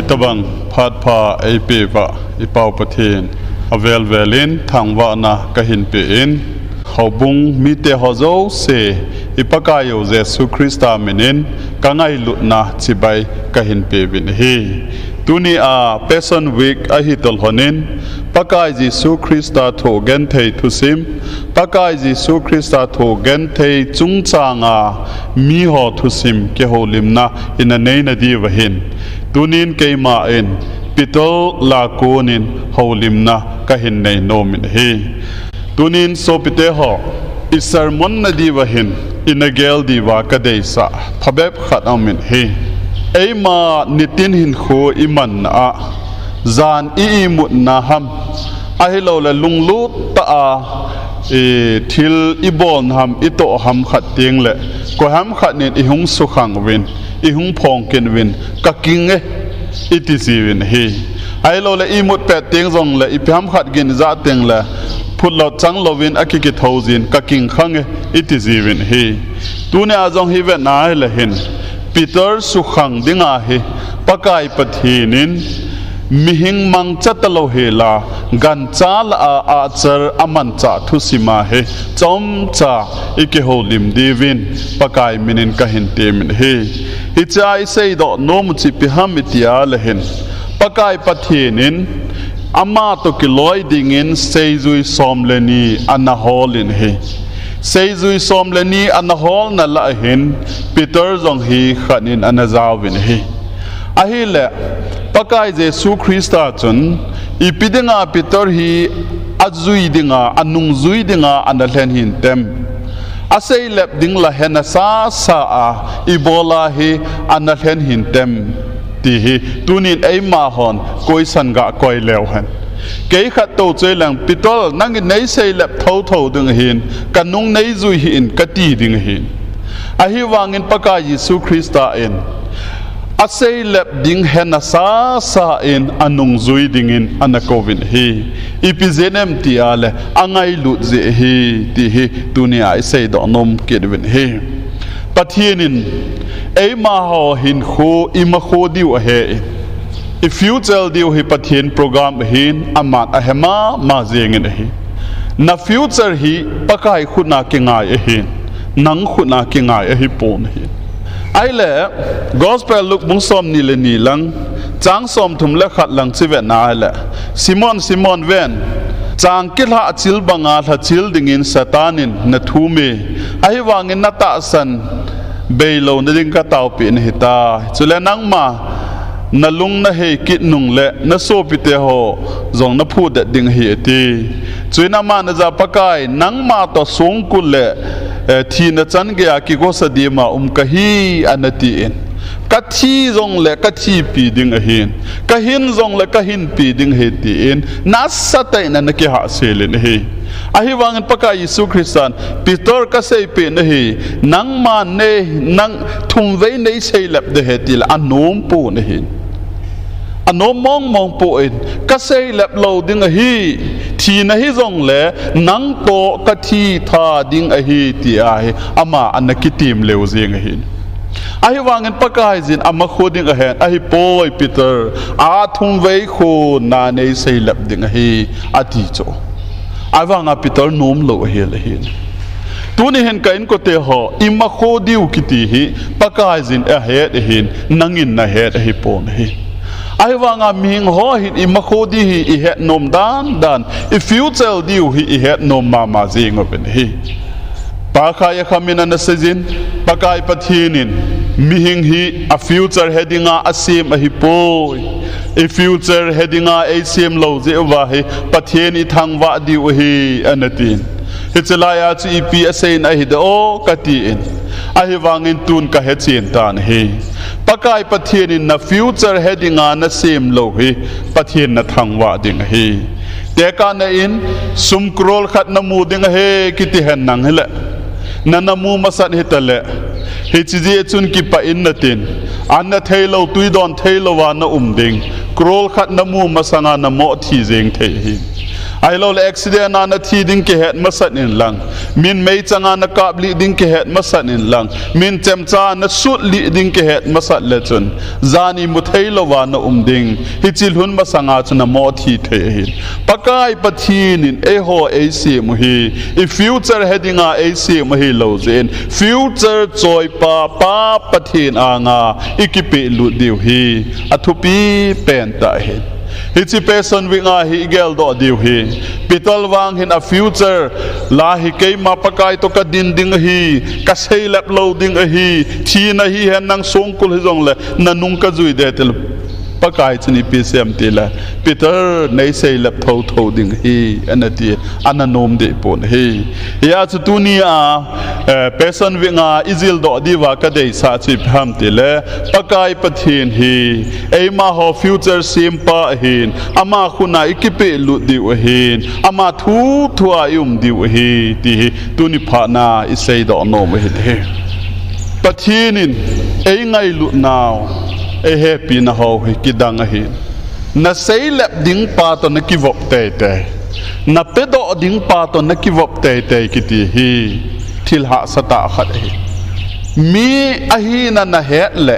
hitabang phatpa ikipeh ipau Pathen avel velin thangwa na kahin pe in hobung mite hozo se ipakayo Jesu Christa minin kangai lutna chibai kahin pe bin hi tuni a Passion Week ahitol honin pakai Jesu Christa tho gen thei thusim pakai Jesu Christa tho gen thei chungchanga mi ho thusim ke holimna ina neina divahin tunin koima in pitol la konin holimna kahin nei nomin hi tunin so pite ho isermon na divahin inagel diva kadeisa phabeb khat amin hi eima nitin hin kho iman a zan I mut na ham ahilo la lunglu ta a thil ibon ham ito ham khat ting le ko ham khat nin I hung sukhang win I hung phong ken win ka king e iti siwin hi ahilo la imut pe ting zong le ipam khat gin za teng la phut lo chang lovin akiki thousand ka king khang e iti siwin hi tune azong hi ve na le hin Peter sukhang dinga hi pakai Pathenin mihing mang chatalo hela gan chal a achar aman cha thusima he chom cha ike holim divin pakai minin kahin temin he ichai sei do nom chi pihamitia lehin pakai Pathenin ama to kiloi dingin seizui somleni anaholin he seizui somleni anahol na la hin Peter zong hi khanin anazawin he ahile pakai Jesu Christa chun ipidinga Peter hi azui dinga anung zui dinga analhen hin tem asei lep ding la hena sa a ibola hi analhen hin tem ti hi tunin eima hon koi sanga koi lew han kei khat to chei lang Peter nang nei sei lep tho ding hin kanung nei zui hin kati ding hin ahi wangin pakai Jesu Christa in asei lep ding hena sa in anung zui dingin anakovin hi ipizenem tiale angai lut ze hi ti hi dunia isei do nom kedwin hi Pathenin eima ho hin kho imakho diu ahe'e if you tell diuhi Pathen program hin aman ahema ma zengin hi na future hi pakai khuna kingai hin nang khuna kingai ahipon hi aile gospel look bung som ni le ni lang chang som thum le khat lang chi ve na le Simon ven chang kilha chil banga tha chil dingin satanin na thume ai wangin na ta san beilo na ding ka tau pi ni ta chule nang ma na lung na he kit nung le na so pite ho zong na phu da ding hi ti chuina ma na za pakai nang ma to sung kul le thi na chan ge ki go sa di ma ka hi anati in ka thi zong le ka thi pi ding ahin ka hin zong le ka hin pi ding he ti in na sa tai na ki ha se le hi ahi wangan pakai Jesu Christan Peter ka sei pe na hi nang ma ne nang thum ve nei sei lap de he ti la anom pu na hi anom mong po in ka sei lap lo ding hi thi na hi zong le nang to ka thi tha ding a hi ti a hi ama anakitim leu zeng hi ahi wangan pakai zin amakho ding a hen ahipoi Peter a thum ve kho na nei sei lap ding hi ati cho awanga Peter nom lo hi le hi tuni hen kain ko te ho imakho diu kiti hi pakai zin a het hin nangin na het hi pon hi aiwanga ming ho hi imakho di hi I het nom dan if you tell diu hi I het nom ma zing open hi pakai khamina na sejin pakai Pathenin mihing hi a future headinga asem ahipoi a future headinga asem lo je wa hi Patheni thangwa diuhi anatin hitselaya chi ipi asen ahide o katiin ahivangin tun ka hetchen tan hi pakai Pathenin na future headinga na sem lo hi Pathen na thangwa ding hi teka na in sumkrol khat na mu ding he kiti hen nang hele nanamu masat hitale hichiji chun ki pa in natin anna thailo tuidon thailo wa na umding krol khat namu masanga na mo thi jeng the hi ไอเราเลกซิเดนานาทีดิ้งเกเหตมาสันอินลังมินไม่จังานกับลีดิ้งเกเหตมาสันอินลังมินเจมจานสุดลีดิ้งเกเหตมาสันเลจนจานีมุทัยลวานดิ้งฮิจิลหุนมาสังอาจนมอทีเทหินปากายปะทีนินเอโฮเอซีมุฮีอีฟิวเจอร์เฮดิ้งอาเอซีมุฮีโลเซนฟิวเจอร์จอยปาปะทีนอางาอิกิปิลุดิวฮีอัตุปีเป็นตาหินฮิจิเปสันวิงาฮิเกลดอดิวฮีปิตลวังหินa futureลาฮิเกยมาปะกายตกดินดิงฮีกัสเฮลบโลดิงฮีทีนะฮีเห็นนังสงกุลฮิจงเลยนันุงกะจุยเดตลปะกายชนิพิเศษตีละปิตร์ในเซลบทอดิงฮีอันนั้นที่อันนั้นนมเดปนฮียาจุตุนีอาเปสันวิงาอิซิลดอดีวากะเดยสาจิพามตีละปะกายปะเทียนฮีเอมาฮอฟิวเจอร์ซิมปะหินอามาคุนาอิกิเปลุดิวหินอามาทัวยุมดิวฮีตีตุนิพานาอิเซดอนอมหินฮีปะเทียนินเอไงลุนาวเอเฮปีนะฮาวเฮกิดังอหินนาเซลบดิ้งปาตอนนักกิวบเตเตนาเปดอดิ้งปาตอนนักกิวบเตเตกิติฮีทิลหะสตาขัดฮีมีอหินันนะเฮเล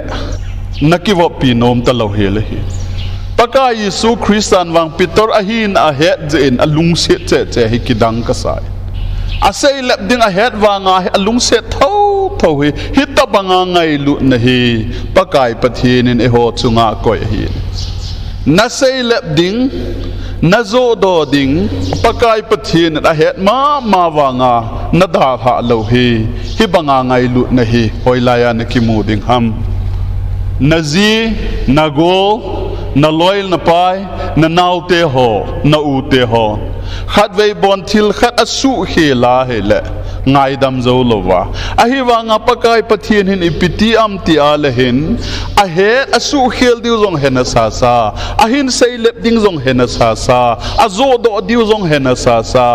นักกิวบปีนอมตะลาวเฮเลฮีปะกายิสุคริสตันวังปิตอร์อหินอาเฮเจนอลุงเสเจเจเฮกิดังกษายอาเซลบดิ้งอาเฮดวางอาอลุงเสเท่าฮีฮิตบังไงลุนฮีปะกายปะทีนินเอโฮจุงาโกยฮีนาเซลบดิ้งนาโซโดดิ้งปะกายปะทีนินอาเฮดมาวางานาดาหะโลฮีฮิบังไงลุนฮีฮอยลายานกิมูดิ้งฮัมนาซีนาโกนาลอยนาไปนานาวเตโฮนาอูเตโฮขัดไว้บนทิลขัดอสุเฮลาเฮเลง่ายดำโจลวะอาฮิวังปะกายปะเทียนหินอิปิติอัมติอาเลหินอาเฮอสุเฮลดิวจงเฮนซาซาอาหินเซเลบดิ้งจงเฮนซาซาอาโซโดดิวจงเฮนซาซา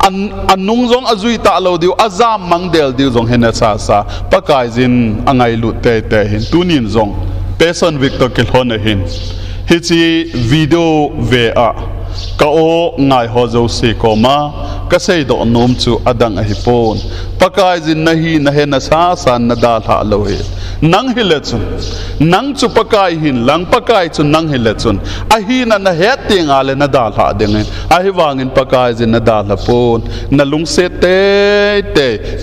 อันนุงจงอาจุยตาโลดิวอาซามมังเดลดิวจงเฮนซาซาปะกายจินอังไงลุเตเตหินตุนินจงเปสันวิกตอกิลฮอนหินฮิจิวิดีโอเวอะก็โอง่ายฮอโจเซโกมาก็เสดอนมจูอดังahiponปะกายจินนะฮีนะเฮนะซาสันนะดาลฮะโลเฮนังฮิเลจุนนังจูปะกายหินลังปะกายจุนนังฮิเลจุนอะฮีนะนะเฮติงอาเลนะดาลฮะเดงอะฮิวางินปะกายจินนะดาลฮะปนนะลุงเซเตเต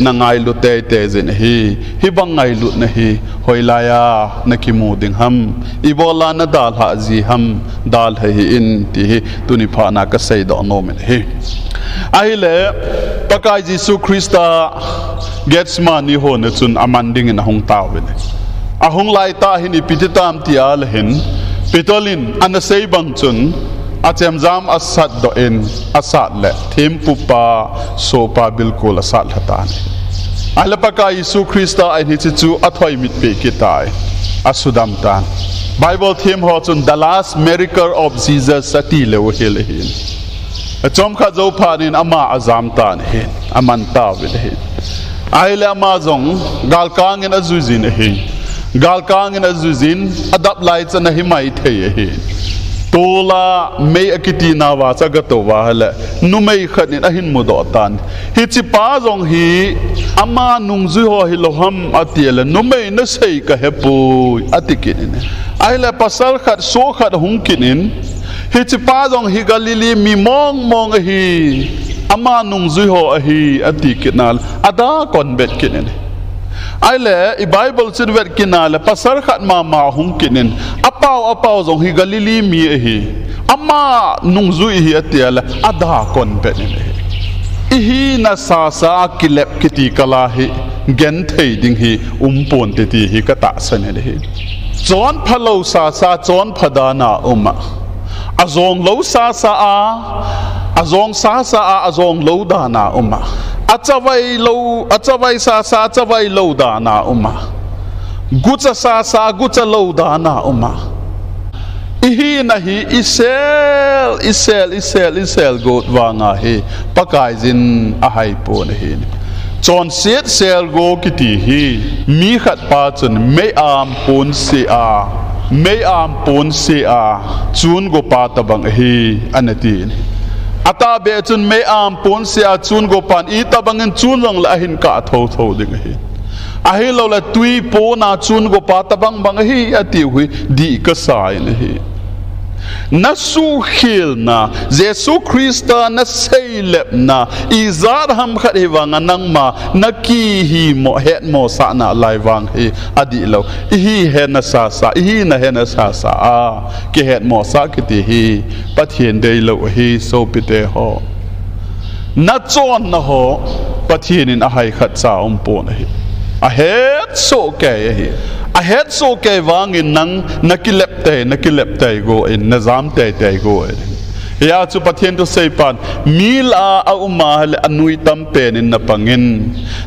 นะง่ายลุเตเตจินฮีฮิบังง่ายลุนะฮีฮอยลายานะกิมูดิงฮัมอีบอลานะดาลฮะจีฮัมดาลฮะฮีอินติฮีตุนิพานะก็เสดอนมฮีไอเล่ปะกายยิสุคริสต์เกตสมานิโฮนจุนอามันดิ้งในห้องตาวินอาหงไลตาหินปิติตามที่อาลหินปิตอลินอันเซบังจุนอาเจมจามอัสัดดอินอัสัดเล่ทิมปุปาโซปาบิลกุลอัสัดหัตานอัลปะกายยิสุคริสต์ไอหิจิจูอัทอยมิดเปกิตายอัสุดัมตาน Bible ทีมฮอจุน The Last Miracle of Jesus สติเลวเฮลหินจอมข้าเจ้าพานินอามาอาจามตานเห็นอามันตาวินเห็นไอเลอามาจงกาลกางเงินอจุจินเห็นกาลกางเงินอจุจินอดับไลท์นะหิมาอิเทยเห็นตัวละไม่อคิตินาวาสักตัววาละนุ่มไม่ขัดนินอหินมุดอตันฮิจิป้าจงฮีอามานุงจุโฮฮิโลฮัมอติเอลนุ่มไม่นเสยกะเฮปุยอติกินินไอเลปัสสัลขัดโซขัดหุงกินินฮิจิป้าจงฮิกาลิลีมีมองฮีอามานุงจุโฮฮีอติกินาลอดาคอนเบ็ดกินินไอเล่อีไบเบิลสิเวตกินาลปัสสัลขัดมาหุงกินินอเปาจงฮิกาลิลีมีฮีอามานุงจุฮีอติเอลอดาคอนเบ็ดนินอีฮีนาซาซากิเลบกิติกลาฮีเกนเทดิงฮีปนติตีฮีกตาสันเฮลีจอนพะโลซาซาจอนพะดานามาอาจงโลซาซาอาจงซาซาอาจงโลดานามาอาจไว้โลอาจไว้ซาซาอาจไว้โลดานามากุจซาซากุจโลดานามาอีฮีนะฮีอิเซลโกดวางาฮีปะกายจินอาไฮโปนฮีจอนเซลโกกิติฮีมีขัดปาจนไม่อามปนเสียไม่อามปนเสียจูนโกปาตบังฮีอันนี้ ata be chun me pon sia chun go pan I tabangin chun long la ahin ka tho ding hi ahi lo la tui po na chun go pa tabang bang hi diuhi di ka sai na hi na su khil na Jesu Krista na seilep na izar ham khat hi wanga nang ma na ki hi mo het mo sa na lai wang hi adi lo hi he na sa hi na he na sa ki het mo sa ki ti hi Pathen dei lo hi so pite ho na chon na ho Pathenin ahai khat sa pon hi ahet so ke hi ahet so ke wangin nang nakilep te go in nazam te go ya chu Pathen to sei pan mil a umma le anui tam pen in na pangin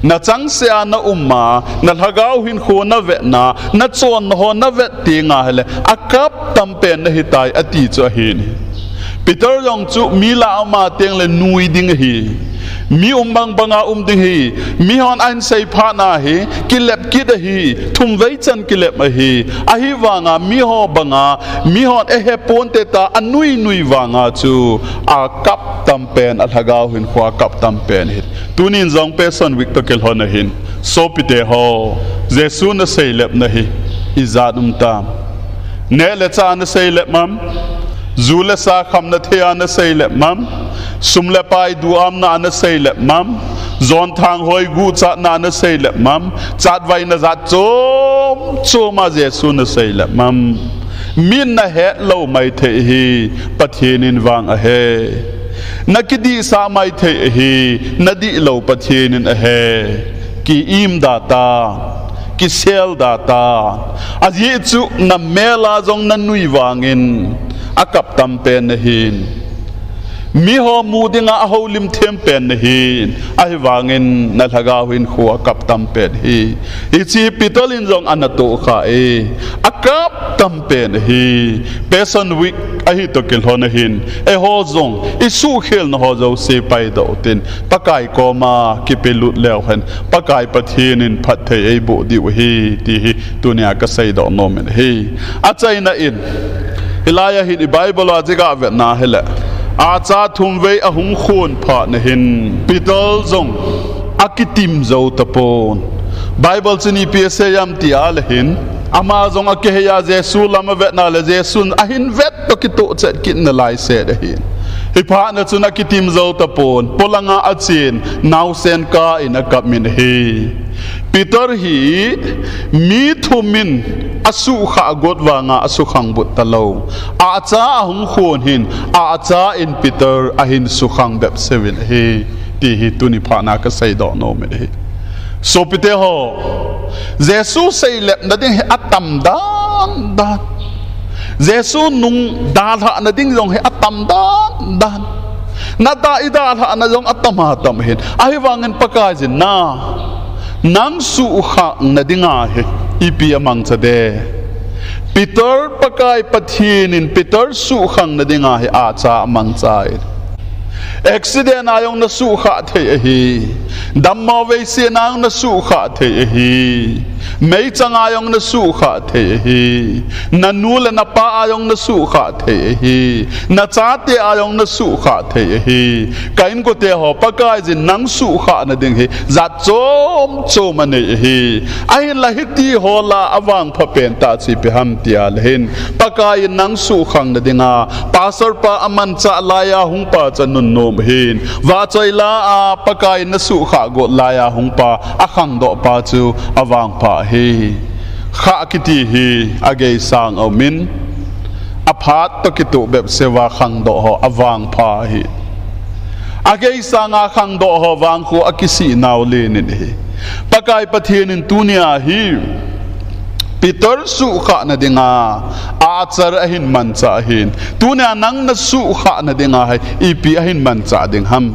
na chang se na umma na hagau hin kho na ve na chon ho na ve tinga hele akap tam pen na hitai ati chu hin Peter yong chu mila ma teng le nui ding hi mi bang banga ding hi mi hon an sei pha na hi kilep kid hi thum vei chan kilep hi ahi wanga mi ho banga mi hon ahepon te ta anui wanga chu a kap tam pen al hagau hin khwa kap tam pen hi tunin zong person wik to kel hon hin so pite ho Jesu na sei lep na hi izat tam ne le cha na sei lep mam zule sa kham na thea na sei lep mam sumle pai duam na na sei lep mam zon thang hoi gu cha na sei lep mam chat vai na zat choma Jesu na sei lep mam min na he lo mai the hi Pathenin wang ahe nakidi sa mai the hi nadi lo Pathenin ahe ki im data ki sel data aji chu na mela jong na nui wangin akap tam pen hin mi ho mu dinga ho lim them pen hin ai wangin na thagau hin khu akap tam pen hi ichi pitolin jong anato kha akap tam pen hi person week ahi to kel hon hin ho jong isu khel no ho jo se pai do tin pakai koima ki pelut lew hen pakai Pathenin phat thei bo diuhi ti hi tunia ka sei do no men hi achai na in Ilaya hin I Bible a jiga vet na hele a cha thum vei a hung khon pha na hin pitol zong akitim zo tapon Bible chini pse yam ti al hin ama zong akeya Jesu lama vet na le Jesu ahin vet to ki to chet kin na lai se de hin Ipa na chuna kitim zo tapon polanga achin now sen ka in a kap min hi Peter hi mi thumin asu kha god wanga asu khang but talo a cha hung khon hin a cha in Peter ahin su khang bep seven hi ti hi tuni phana ka sei do no me hi so pite ho Jesu sei lep na ding atam dan Jesu nung dal ha na ding jong he atam dan na da idal ha na jong atam ha tam hin ai wangen pakajin na nang su kha na dinga he ipi amang chade Peter pakai Pathenin Peter su khang na dinga he a cha amang chai accident ayong na su kha the hi dammo ve se nang na su kha the hi mei chang ayong na su kha the hi na nul na pa ayong na su kha the hi na cha te ayong na su kha the hi kain ko te ho pakai jin nang su kha na ding hi za chom ane hi ai la hiti ho la awang pha pen ta chi pe ham tia lehin pakai nang su khang na dinga pastor pa aman cha laya hung pa chanun nom hin wa choi la a pakai na su kha go laya hung pa akhang do pa chu awang pa hi kha kiti hi age sang au min aphat to kitu beb sewa khang do ho awang pha hi age sanga khang do ho wang khu akisi naw le ni hi pakai Pathenin tunia hi Peter su kha na dinga achar ahin man cha hin tunia nang na su kha na dinga hai ipi ahin man cha ding ham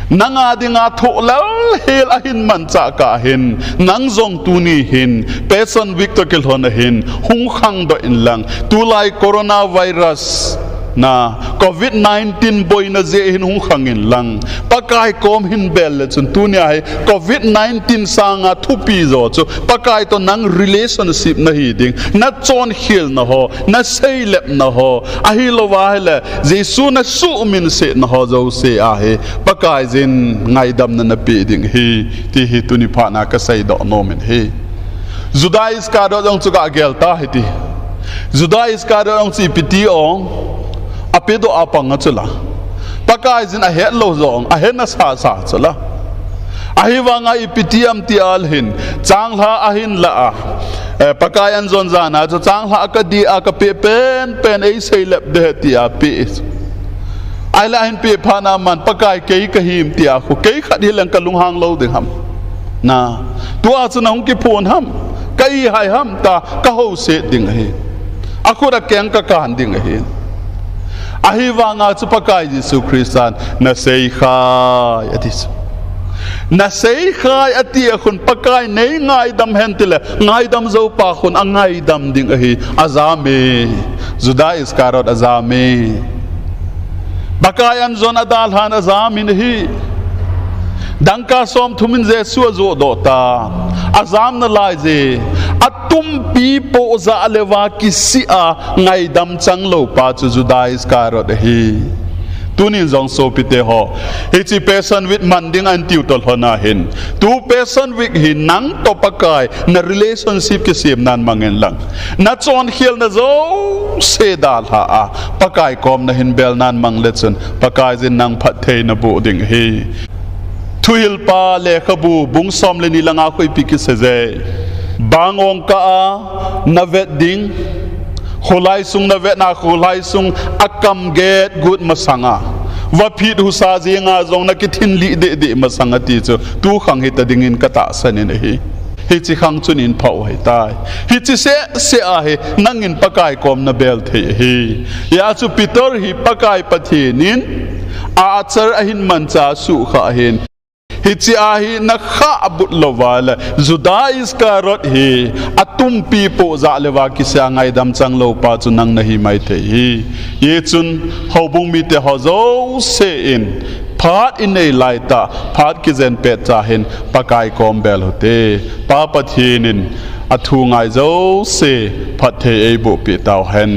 nanga dinga tholal hel ahin man cha ka hin nang zong tuni hin person victor kel hon hin hung khang do in lang tu lai coronavirus na COVID-19 boy na ze hin hung khangin lang pakai kom hin bel chun tunia hai COVID-19 sanga thupi zo chu pakai to nang relationship na hi ding na chon khil na ho na seilep na ho ahilowa hele jesu na su min se na ho zo se ahe pakai jin ngai dam na pi ding hi ti hi tuni pha na ka sai do no min hi Judais ka do jong chu ka gelta hi ti Judais ka do jong chi piti ong apedo apang chula pakai jin ahe'e lo zong ahe'e na sa chula ahiwanga ipitiam ti alhin changla ahin la Pakaiyin zon zana cho changla akadi akape pen ei seilep de ti api ai la hin pe phana man pakai kei kahim ti a khu kei khadi lang kalung hang lo ding ham na tua chu nong ki phon ham kai hai ham ta ka ho se ding hi akura keng ka kan ding hi ahiwanga chu pakai Jesu Christan na sei khai atis na sei khai ati khun pakai nei ngai dam hentile ngai dam zo pa khun angai dam ding hi azame Judais karot azame Pakaiyin zon adal han azamin hi dangka som thumin je su zo do ta azam na lai je atum pi po za lewa kisi a ngai dam chang lo pa chu Judais karot hi tunin zong so pite ho hichi person with manding and tutor hona hin two person with hin nang to pakai na relationship ke sim nan mangen lang na chon khel na zo se dal ha a pakai kom na hin bel nan mang lechin pakai jin nang Pathen na bu ding hi thuil pa le khabu bung som le ni langa khoi piki se je bangong ka a na vet ding khulai sung na vet na khulai sung akam get good masanga wa phit hu sa je nga zong na ki thin li de masanga ti chu tu khang hi ta dingin ka ta sanin hi hi chi khang chunin phau hai tai hi chi se a he nangin pakai kom na bel the hi ya chu Peter hi pakai Pathenin a achar ahin mancha su kha hin hichi ahi na kha abut lawala Judais karot hi atum pi po za lewa ki sa ngai dam chang lo pa chu nang nahi mai the hi ye chun hobung mi te hozo se in phat in nei lai ta phat ki zen pe cha hin pakai kom bel hote pa Pathenin athu ngai zo se phat the ei bo pi taw hen